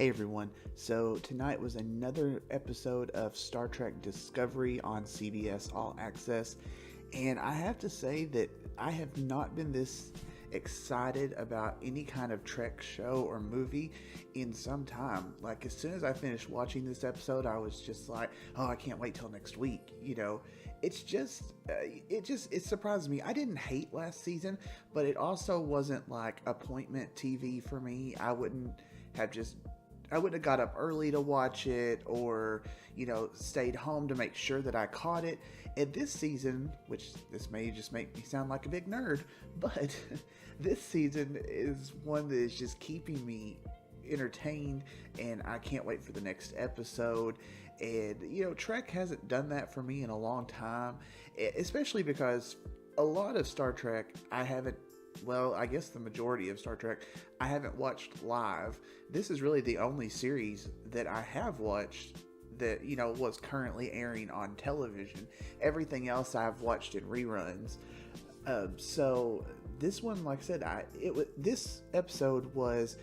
Hey everyone. So tonight was another episode of Star Trek Discovery on CBS All Access. And I have to say that I have not been this excited about any kind of Trek show or movie in some time. Like, as soon as I finished watching this episode, I was just like, oh, I can't wait till next week. It's just, it surprised me. I didn't hate last season, but it also wasn't like appointment TV for me. Have just I wouldn't have got up early to watch it or, stayed home to make sure that I caught it. And this season, which this may just make me sound like a big nerd, but this season is one that is just keeping me entertained, and I can't wait for the next episode. And, Trek hasn't done that for me in a long time, especially because a lot of Star Trek I guess the majority of Star Trek I haven't watched live. This is really the only series that I have watched that, was currently airing on television. Everything else I've watched in reruns. So this one, like I said, this episode was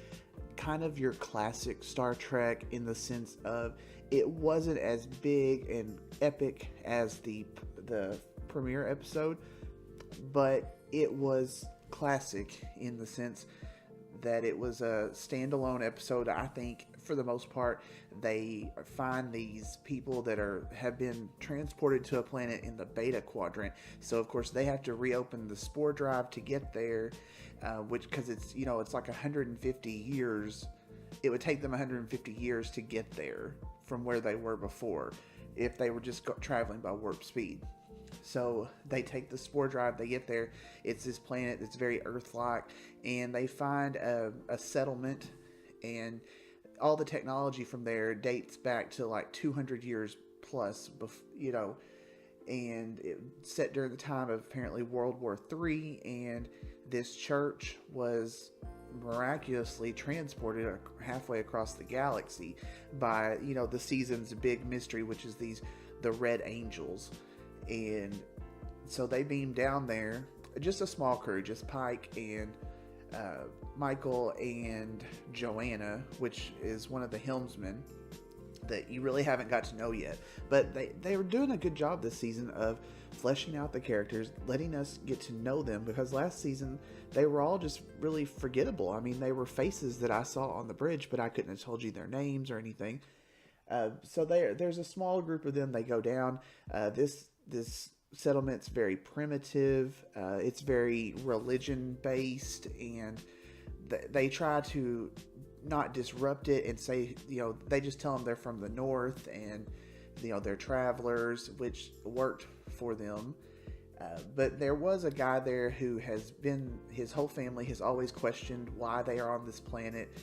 kind of your classic Star Trek in the sense of it wasn't as big and epic as the premiere episode, but it was classic in the sense that it was a standalone episode. I think for the most part they find these people that have been transported to a planet in the Beta Quadrant, so of course they have to reopen the spore drive to get there, which, because it's like 150 years. It would take them 150 years to get there from where they were before if they were just traveling by warp speed. So they take the spore drive, they get there. It's this planet that's very Earth-like, and they find a settlement, and all the technology from there dates back to like 200 years plus, and it's set during the time of apparently World War III, and this church was miraculously transported halfway across the galaxy by, the season's big mystery, which is the Red Angels. And so they beam down there, just a small crew, just Pike and Michael and Joanna, which is one of the helmsmen that you really haven't got to know yet. But they were doing a good job this season of fleshing out the characters, letting us get to know them, because last season they were all just really forgettable. I mean, they were faces that I saw on the bridge, but I couldn't have told you their names or anything. So there's a small group of them. They go down. This settlement's very primitive. It's very religion based, and they try to not disrupt it and say, they just tell them they're from the north and they're travelers, which worked for them. But there was a guy there who his whole family has always questioned why they are on this planet.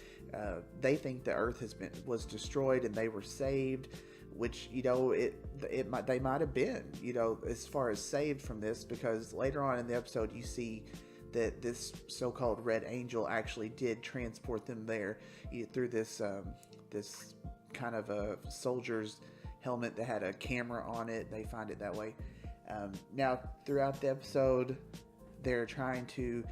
They think the Earth was destroyed and they were saved, which, they might have been, as far as saved from this, because later on in the episode you see that this so-called Red Angel actually did transport them there through this kind of a soldier's helmet that had a camera on it. They find it that way. Now, throughout the episode, they're trying to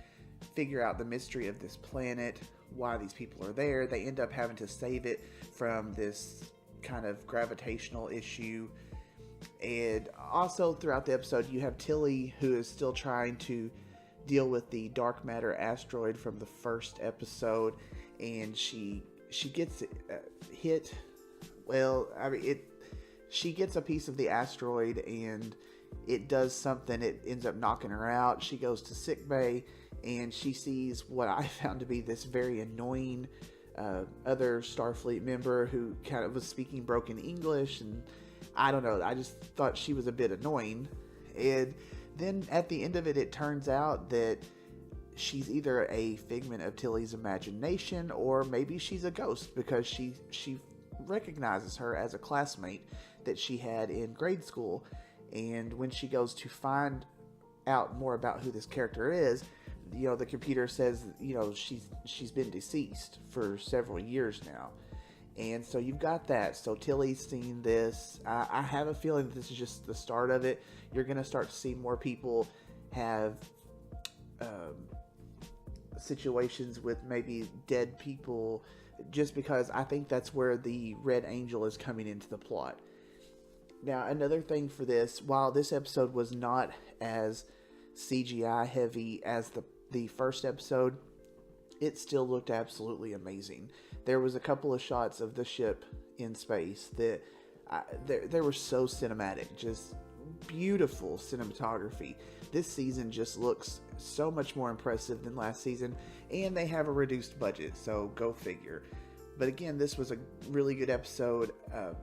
figure out the mystery of this planet, why these people are there. They end up having to save it from this kind of gravitational issue. And also throughout the episode, you have Tilly, who is still trying to deal with the dark matter asteroid from the first episode, and she gets hit. She gets a piece of the asteroid and it does something. It ends up knocking her out. She goes to sickbay and she sees what I found to be this very annoying other Starfleet member who kind of was speaking broken English, and I don't know, I just thought she was a bit annoying. And then at the end of it, it turns out that she's either a figment of Tilly's imagination, or maybe she's a ghost, because she recognizes her as a classmate that she had in grade school. And when she goes to find out more about who this character is, the computer says, she's been deceased for several years now. And so you've got that. So Tilly's seen this. I have a feeling that this is just the start of it. You're going to start to see more people have situations with maybe dead people just because I think that's where the Red Angel is coming into the plot. Now, another thing for this, while this episode was not as CGI heavy as the first episode, it still looked absolutely amazing. There was a couple of shots of the ship in space that they were so cinematic, just beautiful cinematography. This season just looks so much more impressive than last season, and they have a reduced budget, so go figure. But again, this was a really good episode.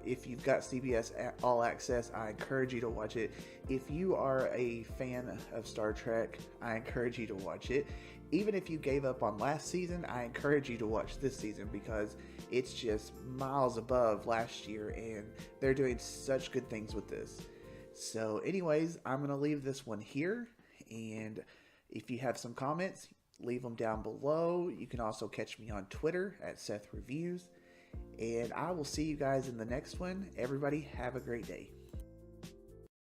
If you've got CBS All Access, I encourage you to watch it. If you are a fan of Star Trek, I encourage you to watch it. Even if you gave up on last season, I encourage you to watch this season because it's just miles above last year, and they're doing such good things with this. So anyways, I'm going to leave this one here, and if you have some comments, leave them down below. You can also catch me on Twitter at Seth Reviews, and I will see you guys in the next one. Everybody have a great day.